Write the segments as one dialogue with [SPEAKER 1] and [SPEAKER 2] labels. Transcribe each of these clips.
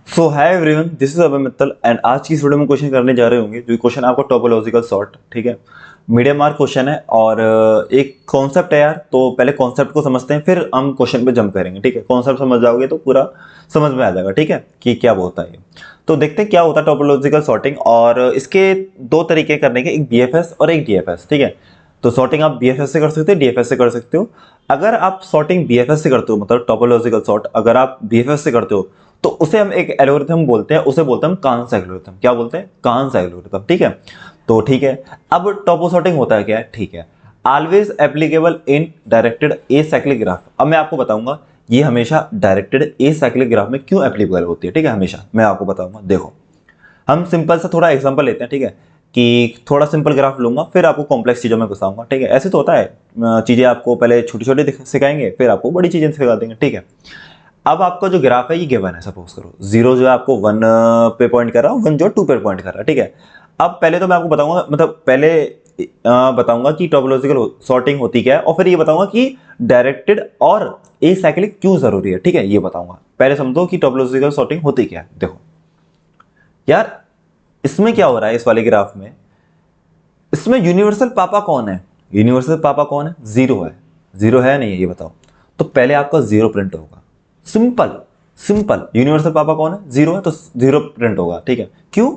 [SPEAKER 1] So hi everyone, this is Abhay Mittal and आज की इस वीडियो में क्वेश्चन करने जा रहे होंगे जो क्वेश्चन आपका टोपोलॉजिकल सॉर्ट, ठीक है। मीडियम मार्क क्वेश्चन है और एक कॉन्सेप्ट है यार। तो पहले कॉन्सेप्ट को समझते हैं, फिर हम क्वेश्चन पे जंप करेंगे, ठीक है। कॉन्सेप्ट समझ जाओगे तो पूरा समझ में आ जाएगा, ठीक है, कि क्या होता है ये। तो देखते हैं क्या होता है टोपोलॉजिकल सॉर्टिंग, और इसके दो तरीके करने के, एक बीएफएस और एक डीएफएस, ठीक है। तो सॉर्टिंग आप बीएफएस से कर सकते हो, डीएफएस से कर सकते हो। अगर आप सॉर्टिंग बीएफएस से करते हो, मतलब टोपोलॉजिकल सॉर्ट अगर आप बीएफएस से करते हो, तो उसे हम एक एल्गोरिथम बोलते हैं, उसे बोलते हैं हम कांस एल्गोरिथम। क्या बोलते हैं? कांस एल्गोरिथम, ठीक है। तो ठीक है, अब टोपो सॉर्टिंग होता है क्या है, ठीक है। Always applicable in directed acyclic graph. अब मैं आपको बताऊंगा ये हमेशा डायरेक्टेड एसाइक्लिक ग्राफ में क्यों एप्लीकेबल होती है, ठीक है। हमेशा मैं आपको बताऊंगा। देखो, हम सिंपल सा थोड़ा एग्जांपल लेते हैं, ठीक है, कि थोड़ा सिंपल ग्राफ लूंगा, फिर आपको कॉम्प्लेक्स चीजों में घुसाऊंगा, ठीक है। ऐसे तो होता है, चीजें आपको पहले छोटी छोटी सिखाएंगे, फिर आपको बड़ी चीजें सिखा देंगे, ठीक है। अब आपका जो ग्राफ है ये गिवन है, सपोज करो जीरो जो है आपको वन पे पॉइंट कर रहा है, वन जो टू पे पॉइंट कर रहा है, ठीक है। अब पहले तो मैं आपको बताऊंगा, मतलब पहले बताऊंगा कि टोपोलॉजिकल सॉर्टिंग होती क्या है, और फिर ये बताऊंगा कि डायरेक्टेड और एसाइक्लिक क्यों जरूरी है, ठीक है, ये बताऊंगा। पहले समझो कि टोपोलॉजिकल सॉर्टिंग होती क्या है। देखो यार, इसमें क्या हो रहा है इस वाले ग्राफ में, इसमें यूनिवर्सल पापा कौन है? यूनिवर्सल पापा कौन है? जीरो है। जीरो है नहीं है, ये बताओ। तो पहले आपका जीरो प्रिंट होगा। सिंपल सिंपल, यूनिवर्सल पापा कौन है? जीरो है, तो जीरो प्रिंट होगा, ठीक है। क्यों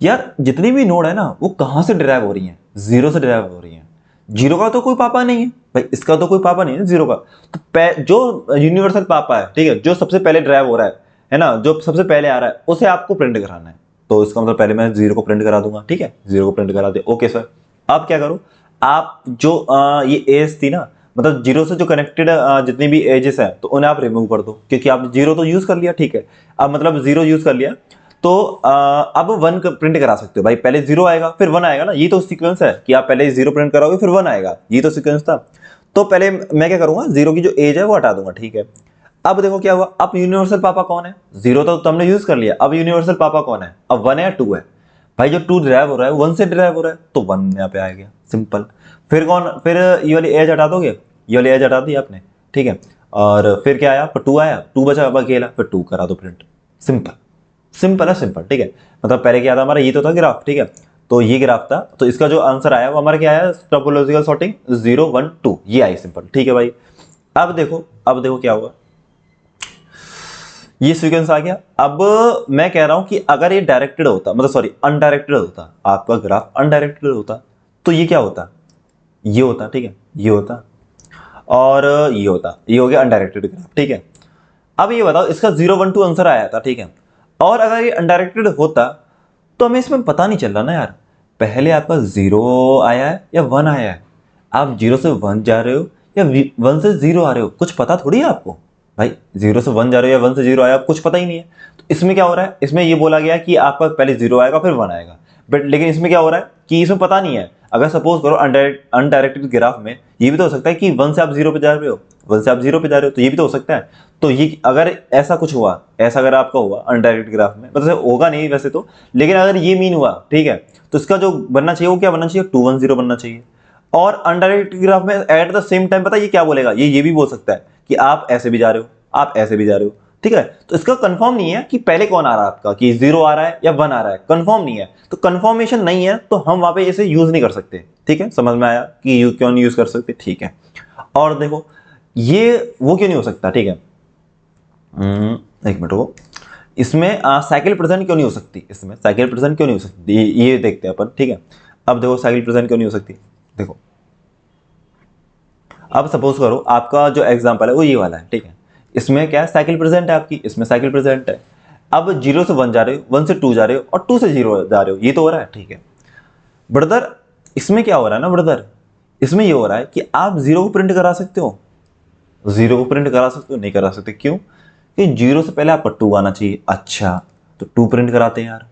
[SPEAKER 1] यार? जितनी भी नोड है ना, वो कहां से डिराइव हो रही है? जीरो से डिराइव हो रही है। जीरो का तो कोई पापा नहीं है भाई, इसका तो कोई पापा नहीं है जीरो का। तो जो यूनिवर्सल पापा है, ठीक है, जो सबसे पहले डिराइव हो रहा है ना, जो सबसे पहले आ रहा है, उसे आपको प्रिंट कराना है। तो इसका मतलब पहले मैं जीरो को प्रिंट करा दूंगा, ठीक है। जीरो को प्रिंट करा दे, ओके सर। अब क्या करो, आप जो ये एज थी ना, मतलब जीरो से जो कनेक्टेड जितनी भी एजेस है, तो उन्हें आप रिमूव कर दो, क्योंकि आपने जीरो तो यूज कर लिया, ठीक है। अब मतलब जीरो यूज कर लिया, तो अब वन प्रिंट करा सकते हो भाई। पहले जीरो आएगा फिर वन आएगा ना, ये तो सीक्वेंस है कि आप पहले जीरो प्रिंट कराओगे फिर वन आएगा, ये तो सीक्वेंस था। तो पहले मैं क्या करूंगा, जीरो की जो एज है वो हटा दूंगा, ठीक है। अब देखो क्या हुआ, अब यूनिवर्सल पापा कौन है? जीरो तो हमने यूज कर लिया, अब यूनिवर्सल पापा कौन है? अब वन है या टू है? भाई जो टू डिराइव हो रहा है वन से डिराइव हो रहा है, तो वन यहाँ पे आ गया, सिंपल। फिर कौन? फिर ये वाली एज हटा दोगे, ये वाली एज हटा दी आपने, ठीक है। और फिर क्या आया? टू आया, टू बचा अब अकेला, फिर टू करा दो प्रिंट। सिंपल सिंपल है, सिंपल, ठीक है। मतलब पहले क्या था हमारा, ये तो था ग्राफ, ठीक है। तो ये ग्राफ था, तो इसका जो आंसर आया वो हमारा क्या आया? टोपोलॉजिकल सॉर्टिंग 0 1 2, ये आई, सिंपल, ठीक है भाई। अब देखो क्या हुआ, ये सीक्वेंस आ गया। अब मैं कह रहा हूं कि अगर ये डायरेक्टेड होता, मतलब सॉरी अनडायरेक्टेड होता, आपका ग्राफ अनडायरेक्टेड होता, तो ये क्या होता? ये होता, ठीक है, ये होता, और ये होता, ये हो गया अनडायरेक्टेड ग्राफ, ठीक है। अब ये बताओ, इसका 0 1 2 आंसर आया था, ठीक है। और अगर ये अनडायरेक्टेड होता, तो हमें इसमें पता नहीं चल रहा ना यार, पहले आपका जीरो आया है या वन आया है। आप जीरो से वन जा रहे हो या वन से जीरो आ रहे हो, कुछ पता थोड़ी है आपको भाई। जीरो से वन जा रहे हो या वन से जीरो आया, कुछ पता ही नहीं है। तो इसमें क्या हो रहा है, इसमें ये बोला गया कि आपका पहले जीरो आएगा फिर वन आएगा, बट लेकिन इसमें क्या हो रहा है कि इसमें पता नहीं है। अगर सपोज करो अनडायरेक्टेड ग्राफ में ये भी तो हो सकता है कि वन से आप जीरो पे जा रहे हो, वन से आप जीरो पे जा रहे हो, तो ये भी तो हो सकता है। तो ये अगर ऐसा कुछ हुआ, ऐसा अगर आपका हुआ अनडायरेक्टेड ग्राफ में, मतलब होगा नहीं वैसे तो, लेकिन अगर ये मीन हुआ, ठीक है, तो इसका जो बनना चाहिए वो क्या बनना चाहिए? 2 1 0 बनना चाहिए। और अनडायरेक्टेड ग्राफ में एट द सेम टाइम पता है ये क्या बोलेगा, ये भी बोल सकता है कि आप ऐसे भी जा रहे हो, आप ऐसे भी जा रहे हो, ठीक है। तो इसका कंफर्म नहीं है कि पहले कौन आ रहा है आपका, कि जीरो आ रहा है या वन आ रहा है, कंफर्म नहीं है। तो कंफर्मेशन नहीं है, तो हम वहां पे इसे यूज नहीं कर सकते, ठीक है। समझ में आया कि क्यों नहीं यूज कर सकते, ठीक है। और देखो, ये वो क्यों नहीं हो सकता, ठीक है। एक मिनट वो, इसमें साइकिल प्रेजेंट क्यों नहीं हो सकती, इसमें साइकिल प्रेजेंट क्यों नहीं हो सकती, ये देखते हैं अपन, ठीक है। अब देखो साइकिल प्रेजेंट क्यों नहीं हो सकती, देखो। अब सपोज करो आपका जो एग्जांपल है वो ये वाला है, ठीक है। इसमें क्या है, साइकिल प्रेजेंट है आपकी, इसमें साइकिल प्रेजेंट है। अब जीरो से वन जा रहे हो, वन से टू जा रहे हो, और टू से जीरो जा रहे हो, ये तो हो रहा है, ठीक है। ब्रदर, इसमें क्या हो रहा है ना ब्रदर, इसमें ये हो रहा है कि आप जीरो को प्रिंट करा सकते हो, जीरो को प्रिंट करा सकते हो? नहीं करा सकते, क्यों? कि जीरो से पहले आपका टू आना चाहिए। अच्छा, तो टू प्रिंट कराते हैं यार,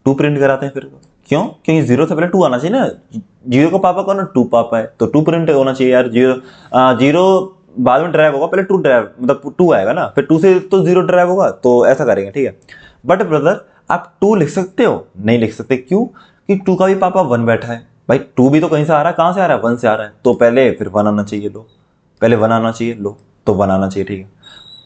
[SPEAKER 1] टू प्रिंट कराते हैं फिर। क्यों? क्योंकि जीरो से पहले टू आना चाहिए ना। जीरो का पापा कौन है? टू पापा है, तो टू प्रिंट होना चाहिए यार। जीरो जीरो बाद में ड्राइव होगा, पहले टू ड्राइव, मतलब टू आएगा ना, फिर टू से तो जीरो ड्राइव होगा, तो ऐसा करेंगे, ठीक है। बट ब्रदर, आप टू लिख सकते हो? नहीं लिख सकते, क्यों? कि टू का भी पापा वन बैठा है भाई, टू भी तो कहीं से आ रहा है, कहां से आ रहा है? वन से आ रहा है, तो पहले फिर वन आना चाहिए, लो, पहले वन आना चाहिए, लो, तो वन आना चाहिए, ठीक है।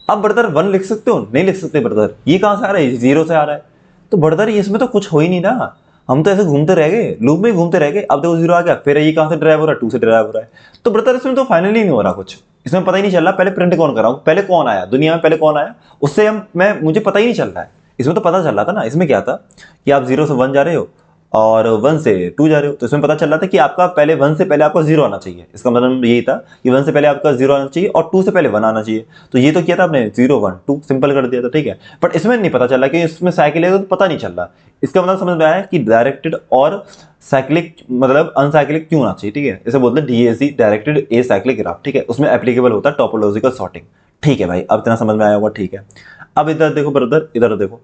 [SPEAKER 1] अब ब्रदर 1 लिख सकते हो? नहीं लिख सकते ब्रदर, ये कहाँ से आ रहा है? 0 से आ रहा है। तो ब्रदर इसमें तो कुछ हो ही नहीं ना, हम तो ऐसे घूमते रह गए, लूप में घूमते रह गए। अब देखो 0 आ गया, फिर ये कहाँ से ड्राइव हो रहा है? 2 से ड्राइव हो रहा है। तो ब्रदर इसमें तो फाइनली नहीं हो रहा कुछ, इसमें पता ही नहीं चल रहा पहले प्रिंट कौन कर रहा हूँ, पहले कौन आया दुनिया में, पहले कौन आया, उससे हम मैं मुझे पता ही नहीं चल रहा है। इसमें तो पता चल रहा था ना, इसमें क्या था कि आप 0 से 1 जा रहे हो और 1 से 2 जा रहे हो, तो इसमें पता चल रहा था कि आपका पहले 1 से पहले आपका 0 आना चाहिए। इसका मतलब यही था कि 1 से पहले आपका 0 आना चाहिए और 2 से पहले 1 आना चाहिए। तो ये तो किया था आपने 0 1 2 सिंपल कर दिया था, ठीक है। बट इसमें नहीं पता चला कि इसमें साइकिल है, तो पता नहीं चल रहा। इसका मतलब समझ में आया कि डायरेक्टेड और साइक्लिक मतलब अनसाइक्लिक क्यों आना चाहिए, ठीक है। इसे बोलते हैं DAC, directed a cyclic graph, ठीक है। उसमें एप्लीकेबल होता है टोपोलॉजिकल सॉर्टिंग, ठीक है भाई। अब इतना समझ में आया होगा, ठीक है। अब इधर देखो ब्रदर, इधर देखो,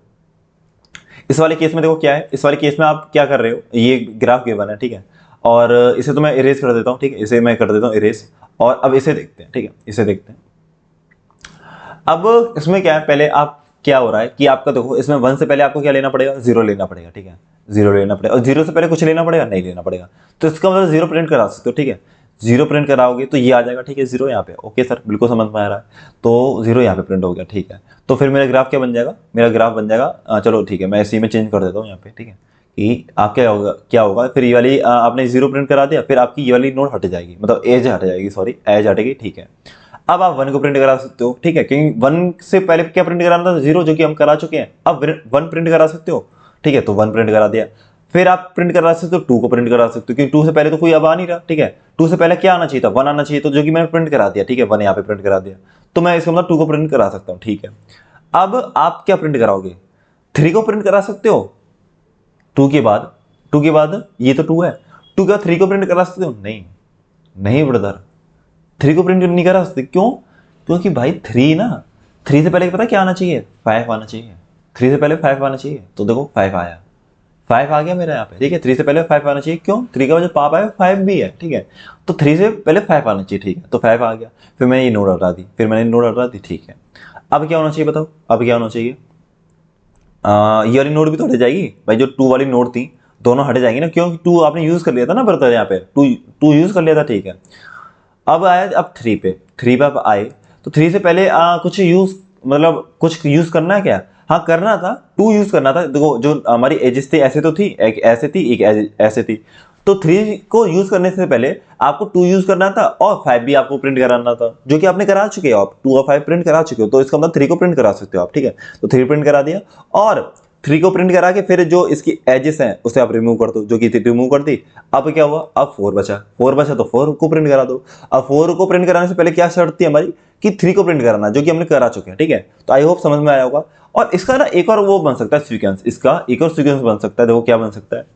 [SPEAKER 1] इस वाले केस में देखो क्या है। इस वाले केस में आप क्या कर रहे हो, ये ग्राफ गिवन है, ठीक है। और इसे तो मैं इरेज कर देता हूँ, ठीक है, इसे मैं कर देता हूँ इरेज। और अब इसे देखते हैं, ठीक है, इसे देखते हैं। अब इसमें क्या है, पहले आप क्या हो रहा है कि आपका देखो इसमें 1 से पहले आपको क्या लेना पड़ेगा, 0 लेना पड़ेगा, ठीक है। 0 लेना पड़ेगा, और 0 से पहले कुछ लेना पड़ेगा, नहीं लेना पड़ेगा। तो इसका मतलब 0 प्रिंट करा सकते हो, ठीक है। 0 प्रिंट कराओगे तो ये आ जाएगा, ठीक है, 0 यहाँ पे। ओके सर, बिल्कुल समझ में आ रहा है। तो 0 यहाँ पे प्रिंट हो गया, ठीक है। तो फिर मेरा ग्राफ क्या बन जाएगा, मेरा ग्राफ बन जाएगा, चलो ठीक है, मैं इसी में चेंज कर देता हूँ यहाँ पे, ठीक है। कि आप क्या होगा फिर, ये वाली आपने 0 प्रिंट करा दिया, फिर आपकी ये वाली नोड हट जाएगी, मतलब एज हट जाएगी, सॉरी एज हटेगी, ठीक है। अब आप 1 को प्रिंट करा सकते हो, ठीक है, क्योंकि 1 से पहले क्या प्रिंट कराना था, 0, जो कि हम करा चुके हैं। अब 1 प्रिंट करा सकते हो, ठीक है, तो 1 प्रिंट करा दिया। फिर आप प्रिंट करा सकते हो 2 को प्रिंट करा सकते हो, क्योंकि 2 से पहले तो कोई अब आ नहीं रहा, ठीक है। 2 से पहले क्या आना चाहिए था, 1 आना चाहिए, तो जो कि मैंने प्रिंट करा दिया, ठीक है, 1 यहाँ पे प्रिंट करा दिया। तो मैं इसका मतलब 2 को प्रिंट करा सकता हूँ, ठीक है। अब आप क्या प्रिंट कराओगे, 3 को प्रिंट करा सकते हो। 2 के बाद, 2 के बाद ये तो 2 है, 2 के बाद 3 को प्रिंट करा सकते हो, नहीं नहीं ब्रदर, 3 को प्रिंट नहीं करा सकते, क्यों? क्योंकि भाई 3 ना, 3 से पहले पता क्या आना चाहिए, 5 आना चाहिए। 3 से पहले 5 आना चाहिए, तो देखो 5 आया, 5 आ गया मेरा यहाँ पे, ठीक है। 3 से पहले 5 आना चाहिए, क्यों? 3 का वजह पाप आया, 5 भी है, ठीक है। तो 3 से पहले 5 आना चाहिए, ठीक है, तो 5 आ गया। फिर मैंने ये नोड हटा दी, फिर मैंने नोड हटा दी, ठीक है। अब क्या होना चाहिए बताओ, अब क्या होना चाहिए, ये वाली नोड भी तो हट जाएगी भाई, जो 2 वाली नोड थी दोनों हट जाएंगी ना, क्योंकि 2 आपने यूज कर लिया था ना ब्रदर, यहाँ पे 2 यूज कर लिया था, ठीक है। अब आए, अब 3 पे, 3 पे अब आए, तो 3 से पहले कुछ यूज, मतलब कुछ यूज करना है क्या? हाँ करना था, 2 यूज करना था। देखो जो हमारी एजेस थी ऐसे तो थी, एक ऐसे थी, एक ऐसे थी। तो 3 को यूज करने से पहले आपको 2 यूज करना था और 5 भी आपको प्रिंट कराना था, जो कि आपने करा चुके हो, आप 2 और 5 प्रिंट करा चुके हो। तो इसका मतलब 3 को प्रिंट करा सकते हो आप, ठीक है। तो 3 प्रिंट करा दिया, और 3 को प्रिंट करा के फिर जो इसकी एजेस हैं उसे आप रिमूव कर दो, जो कि रिमूव कर दी। अब क्या हुआ, अब 4 बचा, 4 बचा तो 4 को प्रिंट करा दो। अब 4 को प्रिंट कराने से पहले क्या शर्त थी हमारी, कि 3 को प्रिंट कराना, जो कि हमने करा चुके हैं, ठीक है। तो आई होप समझ में आया होगा। और इसका ना एक और वो बन सकता है सीक्वेंस, इसका एक और सीक्वेंस बन सकता है। देखो क्या बन सकता है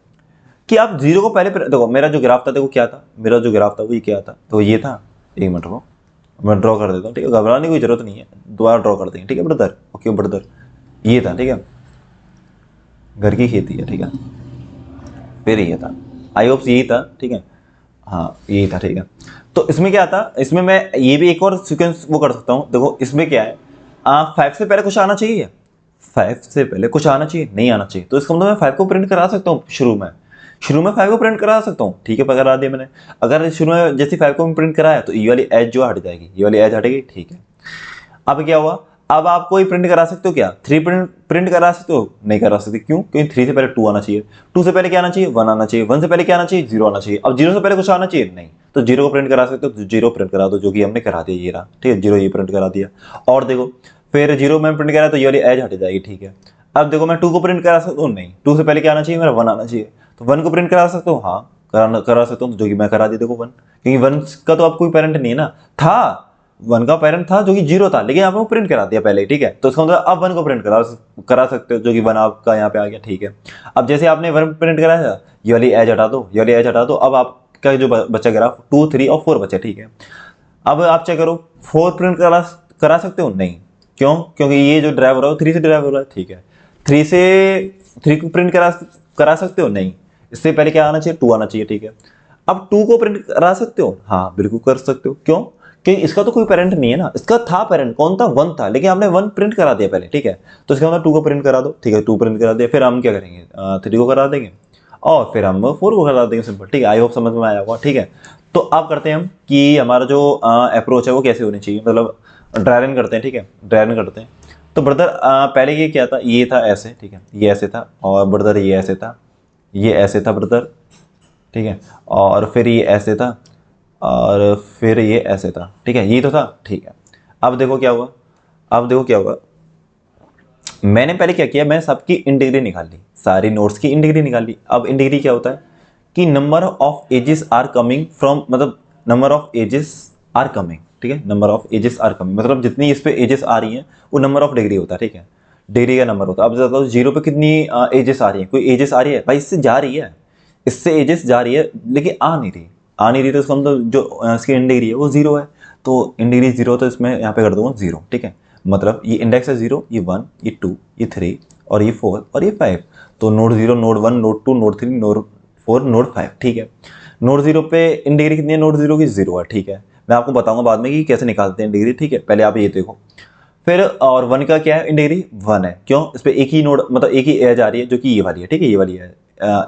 [SPEAKER 1] कि आप 0 को पहले देखो, मेरा जो ग्राफ था देखो क्या था, मेरा जो ग्राफ था वो ये क्या था, तो ये था, एक मिनट को मैं ड्रॉ कर देता हूँ, ठीक है, घबराने की कोई जरूरत नहीं है, दोबारा ड्रॉ कर देंगे, ठीक है ब्रदर, ओके ब्रदर। ये था, ठीक है, घर की खेती है, ठीक है, फिर ये था, आई होप यही था, ठीक है, हाँ यही था, ठीक है। तो इसमें क्या था, इसमें मैं ये भी एक और सीक्वेंस वो कर सकता हूँ। देखो इसमें क्या है, 5 से पहले कुछ आना चाहिए, 5 से पहले कुछ आना चाहिए, नहीं आना चाहिए, तो इसका मतलब मैं 5 को प्रिंट करा सकता हूँ शुरू में 5 को प्रिंट करा सकता हूँ, ठीक है, करा दिया मैंने। अगर शुरू में जैसे 5 को प्रिंट कराया तो ये वाली एज जो हट जाएगी, ये वाली एज हटेगी, ठीक है। अब क्या हुआ, अब आप कोई प्रिंट करा सकते हो क्या, 3 प्रिंट करा सकते हो, नहीं करा सकते, क्यों? क्योंकि 3 से पहले 2 आना चाहिए, 2 से पहले क्या आना चाहिए, 1 आना चाहिए, 1 से पहले क्या आना चाहिए, 0 आना चाहिए। अब 0 से पहले कुछ आना चाहिए, नहीं, तो 0 को प्रिंट करा सकते हो, तो 0 प्रिंट करा दो, जो कि हमने करा दिया, ये रहा, ठीक है, 0 ये प्रिंट करा दिया। और देखो फिर 0 में प्रिंट करा तो ये वाली एज हट जाएगी, ठीक है। अब देखो मैं 2 को प्रिंट करा सकता हूँ, नहीं, 2 से पहले क्या आना चाहिए, मेरा 1 आना चाहिए, तो 1 को प्रिंट करा सकता हूँ, हाँ करा सकता हूँ, जो कि मैं करा दिया। देखो 1, क्योंकि 1 का तो अब कोई पेरेंट नहीं है ना, था 1 का पेरेंट था जो कि 0 था, लेकिन आपको प्रिंट करा दिया पहले, ठीक है। तो इसका मतलब अब 1 को प्रिंट करा सकते हो, जो कि 1 आपका यहाँ पे आ गया, ठीक है। अब जैसे आपने 1 प्रिंट कराया था, ये वाली एज हटा दो, ये वाली एज हटा दो, अब आपका जो बचा ग्राफ 2 3 और 4 बचे, ठीक है। अब आप चेक करो, 4 प्रिंट करा सकते हो, नहीं, क्यों? क्योंकि ये जो ड्राइव हो रहा है 3 से ड्राइव हो रहा है, ठीक है। 3 को प्रिंट करा सकते हो, नहीं, इससे पहले क्या आना चाहिए, 2 आना चाहिए, ठीक है। अब 2 को प्रिंट करा सकते हो, हाँ बिल्कुल कर सकते हो, क्यों? क्योंकि इसका तो कोई पेरेंट नहीं है ना, इसका था पेरेंट, कौन था, 1 था, लेकिन हमने 1 प्रिंट करा दिया पहले, ठीक है। तो इसका मतलब 2 को प्रिंट करा दो, ठीक है, 2 प्रिंट करा दिया, फिर हम क्या करेंगे, 3 को करा देंगे, और फिर हम 4 को करा देंगे, सिंपल, ठीक है। आई होप समझ में आया होगा, ठीक है। तो अब करते हैं हम कि हमारा जो अप्रोच है वो कैसे होनी चाहिए, मतलब ड्राई रन करते हैं, ठीक है, ड्राई रन करते हैं। तो ब्रदर पहले ये क्या था, ये था ऐसे, ठीक है, ये ऐसे था, और ब्रदर ये ऐसे था, ये ऐसे था ब्रदर, ठीक है, और फिर ये ऐसे था, और फिर ये ऐसे था, ठीक है, ये तो था, ठीक है। अब देखो क्या हुआ, अब देखो क्या हुआ, मैंने पहले क्या किया, मैं सबकी इन डिग्री निकाल ली, सारी नोट्स की इन डिग्री निकाल ली। अब इन डिग्री क्या होता है कि number of edges are coming from, मतलब number of edges are coming, ठीक है, number of edges are coming, मतलब जितनी इस पे एजेस आ रही हैं वो नंबर ऑफ डिग्री होता है, ठीक है, डिग्री का नंबर होता है। अब बताओ जीरो पे कितनी एजेस आ रही है, कोई एजेस आ रही है भाई, इससे जा रही है, इससे एजेस जा रही है, लेकिन आ नहीं रही, आ नहीं रही, तो इसका मतलब जो इसकी इन डिग्री है वो जीरो है, तो इन डिग्री जीरो, तो इसमें यहाँ पे कर दूंगा जीरो, ठीक है, मतलब ये इंडेक्स है जीरो, ये वन, ये टू, ये थ्री, और ये फोर, और ये फाइव, तो node zero, node one, node two, node three, node four, node five, ठीक है। नोड जीरो पे इन डिग्री कितनी है, नोड जीरो की जीरो है, ठीक है, मैं आपको बताऊंगा बाद में कि कैसे निकालते हैं डिग्री, ठीक है, पहले आप ये देखो। फिर और वन का क्या है, इन डिग्री वन है, क्यों, इस पे एक ही नोड, मतलब एक ही एज आ रही है, जो कि ये वाली है, ठीक है, ये वाली है,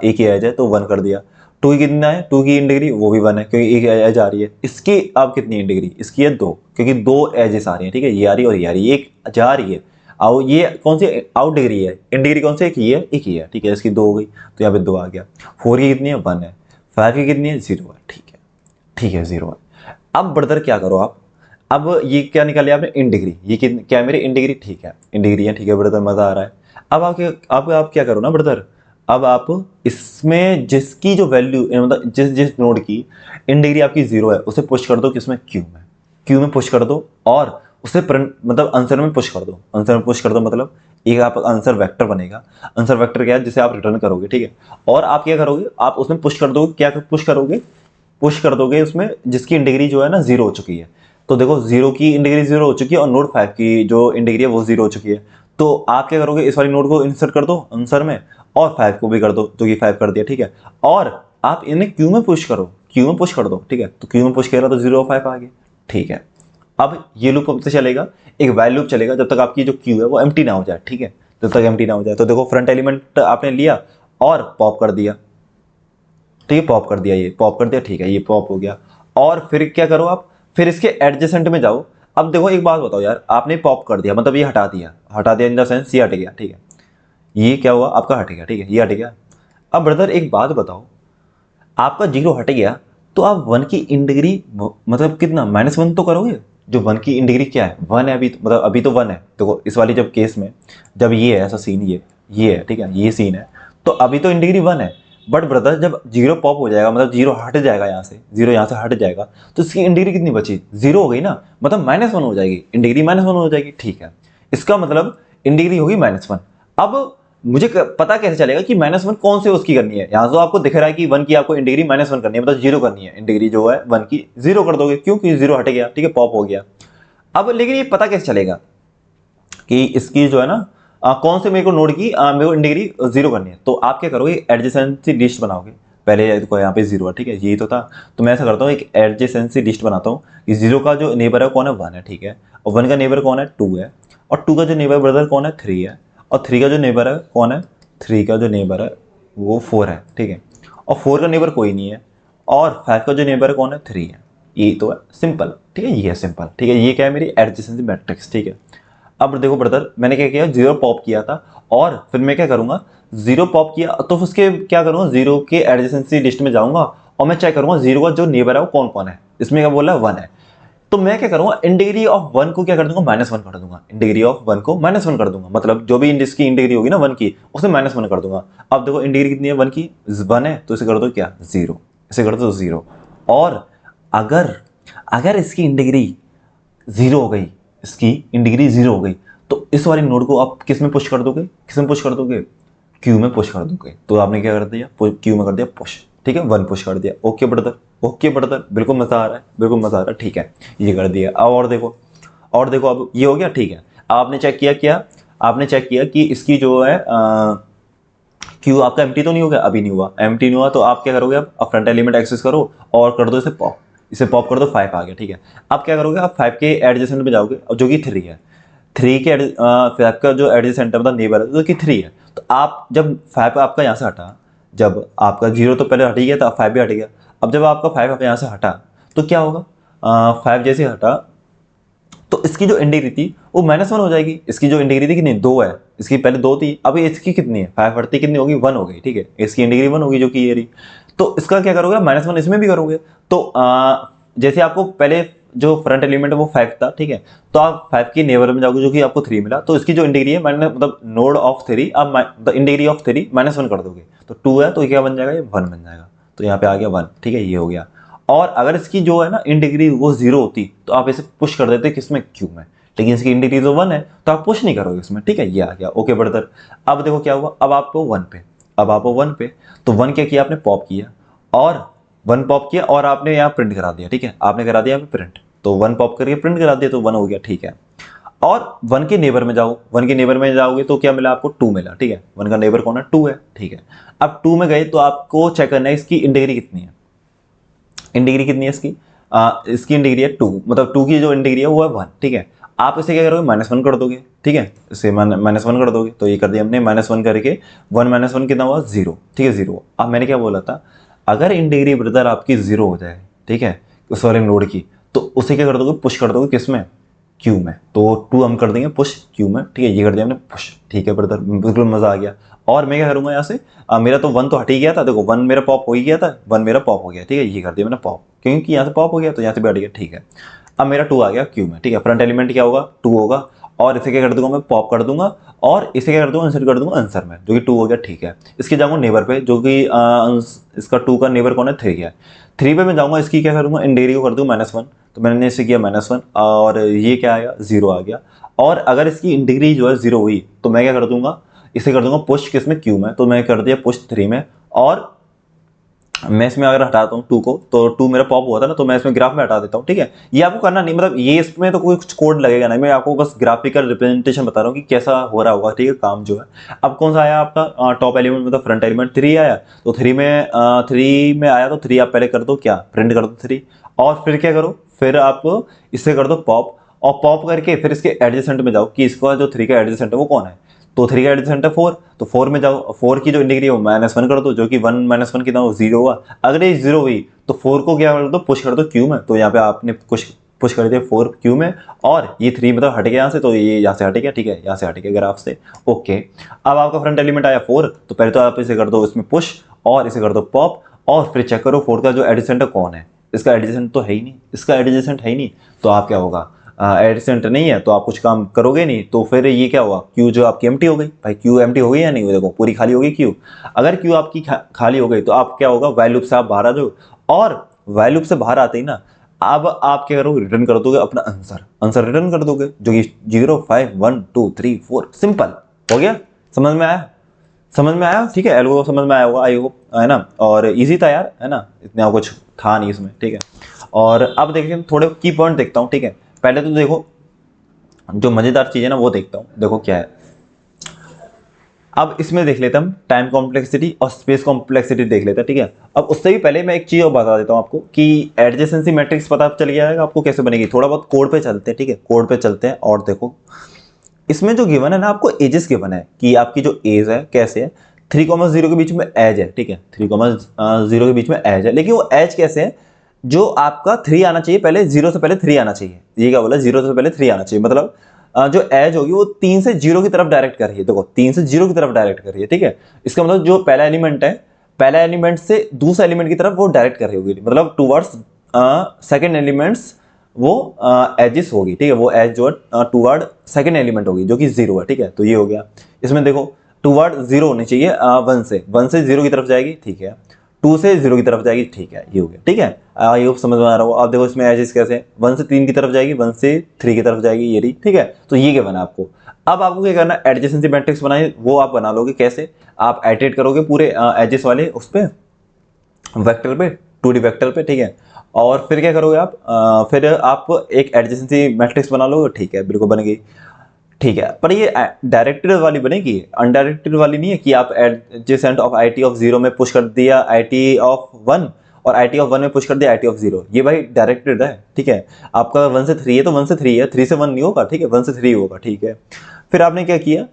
[SPEAKER 1] एक ही एज है, तो वन कर दिया। टू की कितना है, टू की इन डिग्री वो भी वन है, क्योंकि एक एज आ रही है। इसकी अब कितनी इन डिग्री, इसकी है दो, क्योंकि दो एजेस आ रही है, ठीक है, ये आ रही है और ये आ रही है, एक जा रही है, और ये कौन सी आउट डिग्री है, इन डिग्री कौन सी, एक ही है, एक ही है, ठीक है, इसकी दो हो गई, तो यहाँ पे दो आ गया। फोर की कितनी है, वन है। फाइव की कितनी है, जीरो है, ठीक है, ठीक है, जीरो है। अब ब्रदर क्या करो आप, अब ये क्या निकाल लिया आपने, इन डिग्री, ये क्या है मेरी इन डिग्री, ठीक है, इन डिग्री है, ठीक है ब्रदर, मजा आ रहा है। अब आप क्या करो ना ब्रदर, अब आप इसमें जिसकी जो वैल्यू, मतलब जिस जिस नोड की इन डिग्री आपकी जीरो है, उसे पुश कर दो किसमें, क्यू में, क्यू में पुश कर दो, और उसे मतलब आंसर में पुश कर दो, आंसर में पुश कर दो, मतलब एक आप आंसर वेक्टर बनेगा। आंसर वेक्टर क्या है, जिसे आप रिटर्न करोगे, ठीक है, और आप क्या करोगे, आप उसमें पुश कर दोगे, क्या पुश करोगे, पुश कर दोगे उसमें जिसकी इन डिग्री जो है ना जीरो हो चुकी है। तो देखो जीरो की इन डिग्री जीरो हो चुकी है, और नोड फाइव की जो इन डिग्री है वो जीरो हो चुकी है। तो आप क्या करोगे, इस वाली नोड को इंसर्ट कर दो आंसर में, और फाइव को भी कर दो, तो ये फाइव कर दिया, ठीक है, और आप इन्हें क्यू में पुश करो, क्यू में पुश कर दो, ठीक है, तो क्यू में पुश करा तो जीरो फाइव आ गया, ठीक है। अब ये लूप कब तक चलेगा, एक वाइल लूप चलेगा, जब तक आपकी जो क्यू है वो एम्प्टी ना हो जाए, ठीक है, जब तक एम्प्टी ना हो जाए। तो देखो फ्रंट एलिमेंट आपने लिया और पॉप कर दिया, ठीक है, पॉप कर दिया, ये पॉप कर दिया, ठीक है, ये पॉप हो गया। और फिर क्या करो आप, फिर इसके एडजेसेंट में जाओ। अब देखो एक बात बताओ यार, आपने पॉप कर दिया, मतलब ये हटा दिया, हटा दिया इन द सेंस ये हट गया, ठीक है, ये क्या हुआ आपका, हट गया, ठीक है, ये हट गया। अब ब्रदर एक बात बताओ, आपका जीरो हट गया, तो आप वन की इन डिग्री मतलब कितना, माइनस वन तो करोगे, जो वन की इन डिग्री क्या है, वन है अभी तो, मतलब अभी तो वन है। देखो इस वाली जब केस में, जब ये है ऐसा सीन, ये है, ठीक है, ये सीन है, तो अभी तो इन डिग्री वन है। बट ब्रदर जब जीरो पॉप हो जाएगा, मतलब जीरो हट जाएगा यहाँ से, जीरो यहाँ से हट जाएगा, तो इसकी इन डिग्री कितनी बची, जीरो हो गई ना, मतलब माइनस वन हो जाएगी, इन डिग्री माइनस वन हो जाएगी, ठीक है, इसका मतलब इन डिग्री होगी माइनस वन। अब मुझे पता कैसे चलेगा कि माइनस वन कौन से उसकी करनी है, यहाँ तो आपको दिख रहा है कि वन की आपको इन डिग्री माइनस वन करनी है, मतलब जीरो करनी है, इन डिग्री जो है वन की जीरो कर दोगे, क्योंकि जीरो हट गया, ठीक है, पॉप हो गया। अब लेकिन ये पता कैसे चलेगा कि इसकी जो है ना कौन से मेरे को नोड की मेरे को इन डिग्री जीरो करनी है, तो आप क्या करोगे, एडजेसेंसी लिस्ट बनाओगे। पहले देखो यहाँ पे जीरो है, ठीक है, यही तो था, तो मैं ऐसा करता हूँ, एक एडजेसेंसी लिस्ट बनाता हूँ कि जीरो का जो नेबर है कौन है, वन है, ठीक है, और वन का नेबर कौन है, टू है, और टू का जो नेबर ब्रदर कौन है, थ्री है, और थ्री का जो नेबर है कौन है, थ्री का जो नेबर है वो फोर है, ठीक है, और फोर का नेबर कोई नहीं है, और फाइव का जो नेबर है कौन है, थ्री है। ये तो है सिंपल, ठीक है, ये है सिंपल, ठीक है, ये क्या है मेरी एडजेसेंसी मैट्रिक्स, ठीक है। अब देखो ब्रदर मैंने क्या किया, जीरो पॉप किया था, और फिर मैं क्या करूंगा, जीरो पॉप किया तो उसके क्या करूंगा, जीरो के एडजेसेंसी लिस्ट में जाऊंगा, और मैं चेक करूंगा जीरो का जो नेबर है वो कौन कौन है, इसमें क्या बोला है, वन है। तो मैं क्या करूंगा, इन डिग्री ऑफ वन को क्या कर दूंगा, माइनस वन कर दूंगा, इन डिग्री ऑफ वन को माइनस वन कर दूंगा, मतलब जो भी इसकी इन डिग्री होगी ना वन की, उसे माइनस वन कर दूंगा। अब देखो इन डिग्री कितनी है, वन की वन है, तो इसे कर दो क्या, जीरो, इसे कर दो जीरो। और अगर अगर इसकी इन डिग्री जीरो हो गई, इसकी इन डिग्री जीरो हो गई, तो इस वाले नोड को आप किस में पुश कर दोगे, किस में पुश कर दोगे, क्यू में पुश कर दोगे। तो आपने क्या कर दिया, क्यू में कर दिया पुश, ठीक है, वन पुश कर दिया। ओके ब्रदर, ओके ब्रदर, बिल्कुल मजा आ रहा है, बिल्कुल मजा आ रहा है, ठीक है, ये कर दिया। अब और देखो, और देखो, अब ये हो गया, ठीक है। अब आपने चेक किया, क्या आपने चेक किया कि इसकी जो है क्यू आपका एम्प्टी तो नहीं हो गया, अभी नहीं हुआ, एम्प्टी नहीं हुआ, तो आप क्या करोगे, अब फ्रंट एलिमेंट एक्सेस करो और कर दो इसे पॉप, इसे पॉप कर दो, फाइव आ गया, ठीक है। अब क्या करोगे, आप फाइव के एडजेसेंट में जाओगे, और जो कि थ्री है, थ्री के फाइव का जो एडजेसेंट है मतलब नेबर है जो कि थ्री है, तो आप जब फाइव आपका यहाँ से हटा, जब आपका जीरो तो पहले हट ही गया था, फाइव भी हट गया, अब जब आपका फाइव यहाँ से हटा तो क्या होगा, फाइव जैसे हटा तो इसकी जो इंडिग्री थी वो -1 हो जाएगी। इसकी जो इंडिग्री थी कितनी, 2 है, इसकी पहले 2 थी, अब इसकी कितनी है 5 बढ़ती कितनी होगी, 1 हो गई, ठीक है, इसकी इंडिग्री 1 होगी जो कि ये रही। तो इसका क्या करोगे, -1 इसमें भी करोगे। तो जैसे आपको पहले जो फ्रंट एलिमेंट है वो 5 था, ठीक है, तो आप 5 की नेबर में जाओगे जो कि आपको 3 मिला, तो इसकी जो इंडिग्री है मतलब नोड ऑफ 3 आप द इंडिग्री ऑफ 3 -1 कर दोगे, तो 2 है, तो ये क्या बन जाएगा, ये 1 बन जाएगा, तो यहाँ पे आ गया 1, ठीक है, ये हो गया। और अगर इसकी जो है ना इंडिग्री वो 0 होती तो आप इसे पुश कर देते किसमें, क्यू में, लेकिन इसकी इंडिग्री तो 1 है तो आप पुश नहीं करोगे इसमें, ठीक है, ये आ गया। ओके ब्रदर, अब देखो क्या हुआ, अब आपको 1 पे, अब आपको 1 पे, तो 1 क्या किया आपने, पॉप किया, और 1 पॉप किया और आपने यहाँ प्रिंट करा दिया, ठीक है, आपने करा दिया यहाँ पे प्रिंट, तो 1 पॉप करके प्रिंट करा दिया तो 1 हो गया, ठीक है। और 1 के नेबर में जाओ, 1 के नेबर में जाओगे तो क्या मिला आपको, 2 मिला, ठीक है, 1 का नेबर कौन है, 2 है, ठीक है। अब 2 में गए तो आपको चेक करना है इसकी इंडिग्री कितनी है, इंडिग्री कितनी है इसकी, इसकी इंडिग्री है 2, मतलब 2 की जो इंडिग्री है वो है 1, ठीक है। आप इसे क्या करोगे, -1 कर दोगे, ठीक है, इसे -1 कर दोगे, तो ये कर दिया हमने -1 करके, 1 -1 कितना हुआ, 0, ठीक है, 0। अब मैंने क्या बोला था, अगर इंडिग्री ब्रदर आपकी 0 हो जाए, ठीक है, उस वाले नोड की, तो उसे क्या कर दोगे, पुश कर दोगे किस में, क्यू में, तो 2 हम कर देंगे पुश क्यू में, ठीक है, ये कर दिया हमने पुश, ठीक है ब्रदर, बिल्कुल मजा आ गया। और मैं क्या करूंगा यहाँ से, मेरा तो 1 तो हट ही गया था, देखो 1 मेरा पॉप हो ही गया था, 1 मेरा पॉप हो गया, ठीक है, ये कर दिया मैंने पॉप, क्योंकि यहाँ से पॉप हो गया तो यहाँ से भी हट गया, ठीक है। अब मेरा 2 आ गया क्यू में, ठीक है, फ्रंट एलिमेंट क्या होगा, 2 होगा, और इसे क्या कर दूंगा मैं, पॉप कर दूंगा, और इसे क्या कर दूंगा, इंसर्ट कर दूंगा आंसर में, जो कि 2 हो गया, ठीक है। इसके जाऊंगा नेबर पे, जो कि इसका 2 का नेबर कौन है, 3 है, 3 पे मैं जाऊंगा, इसकी क्या करूंगा, इंडिग्री को कर दूंगा -1, तो मैंने इसे किया -1, और ये क्या आया, 0 आ गया। और अगर इसकी इंडिग्री जो है 0 हुई तो मैं क्या कर दूंगा, इसे कर दूंगा पुश किस में, क्यू में, तो मैं कर दिया पुश 3 में। और मैं इसमें अगर हटाता हूँ 2 को, तो 2 मेरा पॉप हुआ था ना, तो मैं इसमें ग्राफ में हटा देता हूँ, ठीक है। ये आपको करना नहीं, मतलब ये इसमें तो कोई कुछ कोड लगेगा नहीं, मैं आपको बस ग्राफिकल रिप्रेजेंटेशन बता रहा हूँ कि कैसा हो रहा होगा, ठीक है, काम जो है। अब कौन सा आया आपका टॉप एलिमेंट, मतलब फ्रंट एलिमेंट 3 आया, तो 3 में आया, तो 3 आप पहले कर दो क्या, प्रिंट कर दो 3, और फिर क्या करो, फिर आप इसे कर दो पॉप, और पॉप करके फिर इसके एडजेसेंट में जाओ कि इसका जो 3 का एडजेसेंट है वो कौन है, तो 3 का एडजेसेंट है 4, तो 4 में जाओ, 4 की जो इंडिग्री है -1 कर दो, जो कि 1 -1 कितना हो, 0 हुआ। अगर ये 0 हुई तो 4 को क्या कर दो, पुश कर दो क्यू में, तो यहाँ पे आपने कुछ पुश कर दिया 4 क्यू में, और ये 3 मतलब हट गया यहाँ से, तो ये यहाँ से हट गया, ठीक है, यहाँ से हट गया ग्राफ से। ओके, अब आपका फ्रंट एलिमेंट आया 4, तो पहले तो आप इसे कर दो इसमें पुश, और इसे कर दो पॉप, और फिर चेक करो 4 का जो एडजेसेंट है कौन है, इसका एडजेसेंट तो है ही नहीं, इसका एडजेसेंट है ही नहीं, तो आप क्या होगा, एडजेसेंट नहीं है तो आप कुछ काम करोगे नहीं, तो फिर ये क्या हुआ, क्यू जो आपकी एम्प्टी हो गई, भाई क्यू एम्प्टी हो गई या नहीं हुई, देखो पूरी खाली हो गई क्यू। अगर क्यू आपकी खाली हो गई तो आप क्या होगा, वाइल लूप से आप बाहर आ जाओ, और वाइल लूप से बाहर आते ही ना, अब आप क्या करोगे, रिटर्न कर दोगे अपना आंसर, आंसर रिटर्न कर दोगे, जो कि 0 5 1 2 3 4, सिंपल हो गया। समझ में आया, समझ में आया, ठीक है, एल्गो समझ में आया होगा, आई होप, है ना, और इजी था यार, है ना, इतना कुछ था नहीं इसमें, ठीक है। और अब देखिए थोड़े की पॉइंट देखता हूँ, ठीक है। पहले तो देखो जो मजेदार चीज है ना वो देखता हूँ, देखो क्या है। अब इसमें देख लेते हम टाइम कॉम्प्लेक्सिटी और स्पेस कॉम्प्लेक्सिटी देख लेते हैं, ठीक है। अब उससे भी पहले मैं एक चीज और बता देता हूँ आपको कि एडजेसेंसी मैट्रिक्स पता चल गया है आपको कैसे बनेगी, थोड़ा बहुत कोड पे चलते हैं, ठीक है, कोड पे चलते हैं। और देखो इसमें जो गिवन है ना, आपको एजेस गिवन है कि आपकी जो एज है कैसे है, 3,0 के बीच में एज है, ठीक है, 3,0 के बीच में एज है, लेकिन वो एज कैसे है, जो आपका 3 आना चाहिए पहले, 0 से पहले 3 आना चाहिए, ये क्या बोला, 0 से पहले 3 आना चाहिए, मतलब जो एज होगी वो 3 से 0 की तरफ डायरेक्ट कर रही है, देखो 3 से 0 की तरफ डायरेक्ट कर रही है, ठीक है। इसका मतलब जो पहला एलिमेंट है, पहला एलिमेंट से दूसरा एलिमेंट की तरफ वो डायरेक्ट कर रही होगी, मतलब टूवर्ड्स सेकंड एलिमेंट्स वो एजिस होगी, ठीक है, वो एज जो है टूवर्ड सेकंड एलिमेंट होगी जो कि 0 है, ठीक है। तो ये हो गया, इसमें देखो टूवर्ड 0 होनी चाहिए, 1 से 0 की तरफ जाएगी, ठीक है, 2 से 0 की तरफ जाएगी, ठीक है, ये हो गया, ठीक है। आई होप समझ में आ रहा हो। आप देखो इसमें एजेस कैसे, 1 से 3 की तरफ जाएगी, 1 से 3 की तरफ जाएगी, ये रही, ठीक है। तो ये क्या बना आपको, अब आपको क्या करना, एडजेसेंसी मैट्रिक्स बनाए, वो आप बना लोगे कैसे, आप एडिट करोगे पूरे एजेस वाले उस पे वेक्टर पे, 2D वेक्टर पे, ठीक है। और फिर क्या करोगे आप, फिर आप एक एडजेसेंसी मैट्रिक्स बना लोगे, ठीक है, बिल्कुल बन गई, ठीक है। पर ये डायरेक्टेड वाली बनेगी, अनडायरेक्टेड वाली नहीं है कि आप एडजेसेंट ऑफ IT ऑफ 0 में पुश कर दिया IT ऑफ 1, और IT ऑफ 1 में पुश कर दिया IT ऑफ 0, ये भाई डायरेक्टेड है, ठीक है। आपका 1 से 3 है तो 1 से 3 है, 3 से 1 नहीं होगा, ठीक है, 1 से 3 होगा, ठीक है। फिर आपने क्या किया,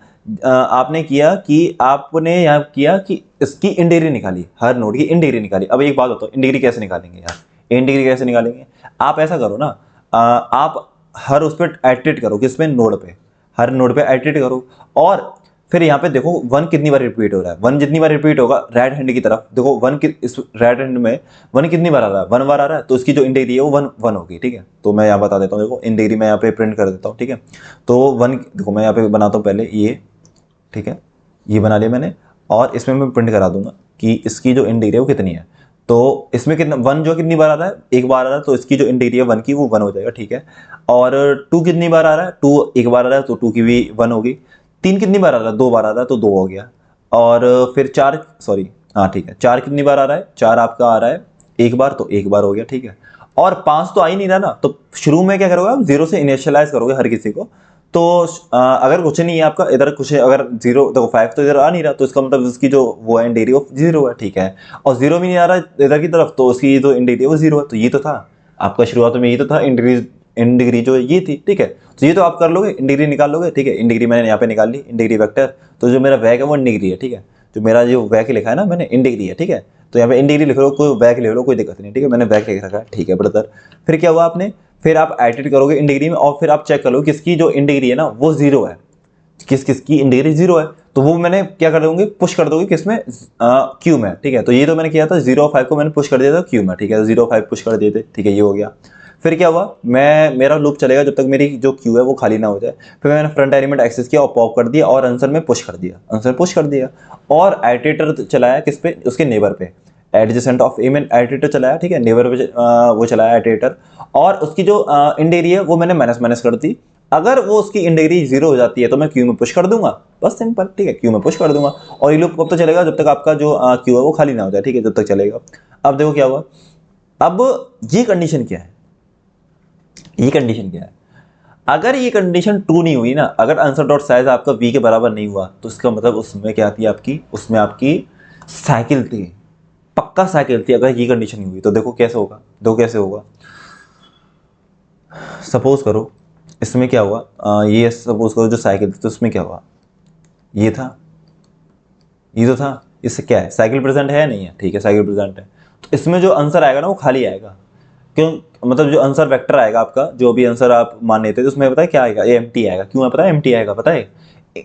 [SPEAKER 1] आपने किया कि आपने यहाँ किया कि इसकी इंडिग्री निकाली, हर नोड की इंडिग्री निकाली। अब एक बात बताओ, इंडिग्री कैसे निकालेंगे यार, इंडिग्री कैसे निकालेंगे, आप ऐसा करो ना, आप हर उस पर एडिट करो, किसमें, नोड पे, हर नोड पे एडिट करो। और फिर यहाँ पे देखो वन कितनी बार रिपीट हो रहा है, वन जितनी बार रिपीट होगा राइट हैंड की तरफ देखो, वन की इस राइट हैंड में वन कितनी बार आ रहा है, वन बार आ रहा है, तो इसकी जो इन डिग्री है वो वन वन होगी, ठीक है। तो मैं यहाँ बता देता हूँ, देखो इन डिग्री मैं यहाँ पे प्रिंट कर देता हूँ, ठीक है। तो वन देखो मैं यहाँ पे बनाता हूँ पहले ये, ठीक है, ये बना लिया मैंने, और इसमें मैं प्रिंट करा दूंगा कि इसकी जो इन डिग्री है वो कितनी है। तो इसमें कितना वन जो कितनी बार आ रहा है, एक बार आ रहा है, तो इसकी जो इन डिग्री है वन की वो वन हो जाएगा, ठीक है। और टू कितनी बार आ रहा है, टू एक बार आ रहा है, तो टू की भी वन होगी। तीन कितनी बार आ रहा है, दो बार आ रहा है, तो दो हो गया। और फिर चार, सॉरी हाँ ठीक है, चार कितनी बार आ रहा है, चार आपका आ रहा है एक बार, तो एक बार हो गया, ठीक है। और पांच तो आ ही नहीं रहा ना, तो शुरू में क्या करोगे आप, जीरो से इनिशियलाइज करोगे हर किसी को। तो अगर कुछ नहीं है आपका इधर कुछ है, अगर जीरो देखो फाइव तो इधर आ नहीं रहा, तो इसका मतलब उसकी जो वो है इंटीरियर वो जीरो है, ठीक है। और जीरो भी नहीं आ रहा है इधर की तरफ, तो उसकी जो इंटीरियर वो जीरो है। तो ये तो था आपका शुरुआत में, ये तो था इन डिग्री जो ये थी, ठीक है। तो ये तो आप कर लोगे, इन डिग्री निकाल लोगे, ठीक है। इन डिग्री मैंने यहाँ पे निकाल ली, इन डिग्री वेक्टर। तो जो मेरा वैक है वो इन डिग्री है, ठीक है। जो मेरा जो वैक लिखा है ना मैंने, इन डिग्री है, ठीक है। तो यहाँ पे इन डिग्री लिख लो, कोई वैक लिख लो, कोई दिक्कत नहीं, ठीक है। मैंने वैक लिख रखा है, ठीक है ब्रदर। फिर क्या हुआ आपने, फिर आप एडिट करोगे इन डिग्री में, और फिर आप चेक कर लो किसकी जो इन डिग्री है ना वो जीरो है, किस किसकी इन डिग्री जीरो है। तो वो मैंने क्या कर दूंगी, पुश कर दोगे किसमें, क्यू में, ठीक है। तो ये तो मैंने किया था, 0 5 को मैंने पुश कर दिया था क्यू में, ठीक है। 0 5 पुश कर दिए थे, ठीक है, ये हो गया। फिर क्या हुआ, मेरा लूप चलेगा जब तक मेरी जो क्यू है वो खाली ना हो जाए। फिर मैंने फ्रंट एलिमेंट एक्सेस किया और पॉप कर दिया, और आंसर में पुश कर दिया, आंसर पुश कर दिया। और एडिटर चलाया किस पे, उसके नेबर पे, एडजेसेंट ऑफ ए में एडिटर चलाया, ठीक है, नेबर पे वो चलाया एडिटर। और उसकी जो इन डिग्री है वो मैंने माइनस माइनस कर दी। अगर वो उसकी इन डिग्री जीरो हो जाती है तो मैं क्यू में पुश कर दूंगा, बस सिंपल, ठीक है, क्यू में पुश कर दूंगा। और ये लूप कब तक चलेगा, जब तक आपका जो क्यू है वो खाली ना हो जाए, ठीक है, जब तक चलेगा। अब देखो क्या हुआ, अब ये कंडीशन क्या है, ये कंडीशन क्या है, अगर ये कंडीशन ट्रू नहीं हुई ना, अगर आंसर डॉट साइज आपका वी के बराबर नहीं हुआ, तो इसका मतलब उसमें क्या आती है आपकी, उसमें आपकी साइकिल थी, पक्का साइकिल थी। अगर ये कंडीशन नहीं हुई तो देखो कैसे होगा, देखो कैसे होगा। सपोज करो इसमें क्या हुआ, ये सपोज करो जो साइकिल थी, तो उसमें क्या हुआ, ये था, ये तो था, इससे क्या है, साइकिल प्रेजेंट है नहीं है, ठीक है, साइकिल प्रेजेंट है। तो इसमें जो आंसर आएगा ना वो खाली आएगा, क्यों, मतलब जो आंसर वेक्टर आएगा आपका, जो भी आंसर आप मान लेते तो उसमें पता है क्या आएगा, ये एम्प्टी आएगा। क्यों है पता है, एम्प्टी आएगा पता है।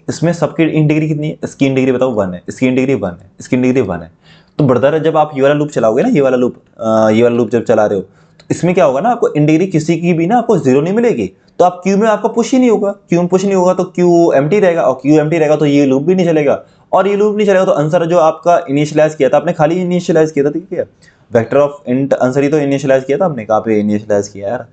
[SPEAKER 1] इसमें सबकी इन डिग्री कितनी है, इसकी इन डिग्री बताओ 1 है, इसकी इन डिग्री 1 है, इसकी इन डिग्री 1 है। तो ब्रदर जब आप ये वाला लूप चलाओगे ना, ये वाला लूप जब चला रहे हो, तो इसमें क्या होगा ना, आपको इन डिग्री किसी की भी ना आपको जीरो नहीं मिलेगी। तो आप क्यू में आपका पुश ही नहीं होगा, क्यू में पुश नहीं होगा तो क्यू एम्प्टी रहेगा, और क्यू एम्प्टी रहेगा तो ये लूप भी नहीं चलेगा। और ये लूप नहीं चलेगा तो आंसर जो आपका इनिशियलाइज किया था आपने, खाली इनिशियलाइज किया था, ठीक है। वेक्टर ऑफ इंट आंसर ही तो इनिशियलाइज किया था आपने, कहाँ पे इनिशियलाइज किया यार,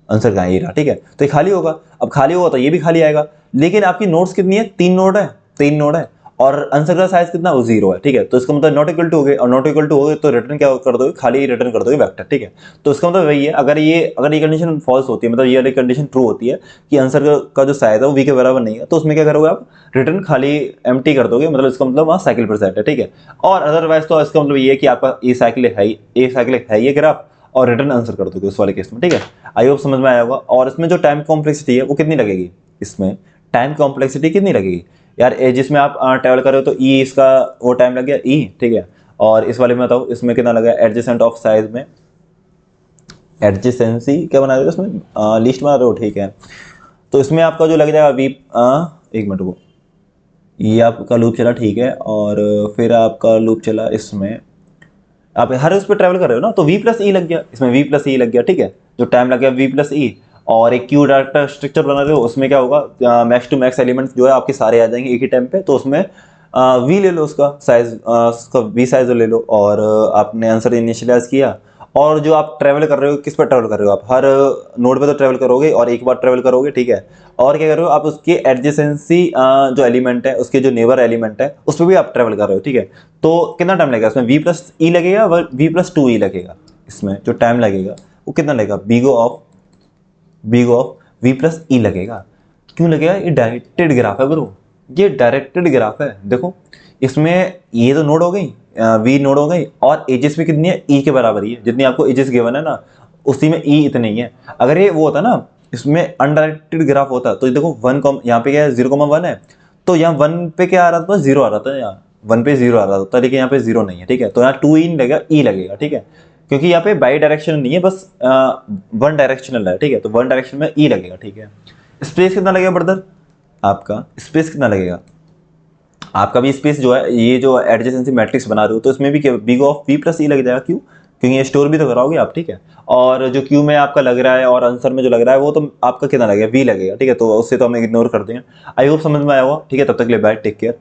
[SPEAKER 1] आंसर कहाँ, ये रहा, ठीक है। तो ये खाली होगा, अब खाली होगा तो ये भी खाली आएगा। लेकिन आपकी नोट्स कितनी है, 3 नोड है, 3 नोड है, और आंसर का साइज कितना, वो 0 है, ठीक है। तो इसका मतलब नॉट इक्वल टू हो गए, और नॉट इक्वल टू हो गए तो रिटर्न क्या कर दोगे, खाली रिटर्न कर दोगे वेक्टर, ठीक है। तो इसका मतलब वही है, अगर ये कंडीशन फॉल्स होती है, मतलब ये वाली कंडीशन ट्रू होती है कि आंसर का जो साइज है वो वी के बराबर नहीं है, तो उसमें क्या करोगे आप, रिटर्न खाली एम्प्टी कर दोगे, मतलब इसका मतलब वहाँ साइकिल प्रेजेंट है, ठीक है। और अदरवाइज तो इसका मतलब ये है कि आपका ये साइकिल है ये ग्राफ, और रिटर्न आंसर कर दोगे उस वाले केस में, ठीक है। आई होप समझ में आया होगा। और इसमें जो टाइम कॉम्प्लेक्सिटी है वो कितनी लगेगी, इसमें टाइम कॉम्प्लेक्सिटी कितनी लगेगी यार, जिसमें आप ट्रैवल कर रहे हो तो ई इसका वो टाइम लग गया ई, ठीक है। और इस वाले में बताओ इसमें कितना लगा, एडजेसेंट ऑफ साइज में, एडजेसेंसी क्या बना रहे हो इसमें, लिस्ट बना रहे हो, ठीक है। तो इसमें आपका जो लग जाएगा वी, एक मिनट को, ये आपका लूप चला, ठीक है। और फिर आपका लूप चला, इसमें आप हर उस पर ट्रैवल कर रहे हो ना, तो वी प्लस ई लग गया, इसमें वी प्लस ई लग गया, ठीक है। जो टाइम लग गया वी प्लस ई। और एक क्यू डाटा स्ट्रक्चर बना रहे हो, उसमें क्या होगा, मैक्स टू मैक्स एलिमेंट्स जो है आपके सारे आ जाएंगे एक ही टाइम पे, तो उसमें वी ले लो, उसका साइज, उसका वी साइज ले लो। और आपने आंसर इनिशियलाइज किया। और जो आप ट्रैवल कर रहे हो, किस पर ट्रैवल कर रहे हो आप, हर नोड पे तो ट्रैवल करोगे, और एक बार ट्रैवल करोगे, ठीक है। और क्या कर रहे हो आप, उसके एडजेसेंसी जो एलिमेंट है, उसके जो नेबर एलिमेंट है उस पर भी आप ट्रैवल कर रहे हो, ठीक है। तो कितना टाइम लगेगा इसमें, वी प्लस ई लगेगा, वी प्लस 2 ई लगेगा। इसमें जो टाइम लगेगा वो कितना लगेगा, बीगो ऑफ वी प्लस ई लगेगा। क्यों लगेगा, ये डायरेक्टेड ग्राफ है ब्रो, ये डायरेक्टेड ग्राफ है। देखो इसमें ये तो नोड हो गई, वी नोड हो गई, और एजेस भी कितनी है, ई के बराबर ही है, जितनी आपको एजेस गिवन है ना उसी में ई इतनी ही है। अगर ये वो होता ना, इसमें अनडायरेक्टेड ग्राफ होता, तो देखो 1 यहाँ पे क्या है, 0,1 है, तो यहाँ 1 पे क्या आ रहा था, 0 आ रहा था, यहाँ 1 पे 0 आ रहा था, लेकिन यहाँ पे 0 नहीं है, ठीक है। तो यहाँ 2 ई लगेगा, ई लगेगा, ठीक है। क्योंकि यहाँ पे बाई डायरेक्शनल नहीं है, बस वन डायरेक्शनल है, ठीक है। तो वन डायरेक्शन में ई लगेगा, ठीक है। स्पेस कितना लगेगा ब्रदर? आपका स्पेस कितना लगेगा? आपका भी स्पेस जो है, ये जो एडजेसेंसी मैट्रिक्स बना रहे हो तो इसमें भी बिग ऑफ वी प्लस ई लग जाएगा। क्यों? क्योंकि ये स्टोर भी तो कराओगे आप, ठीक है। और जो क्यू में आपका लग रहा है और आंसर में जो लग रहा है वो तो आपका कितना लगेगा? वी लगेगा, ठीक है। तो उससे तो हम इग्नोर कर देंगे। आई होप समझ में आया होगा, ठीक है। तब तक के लिए बाय, टेक केयर।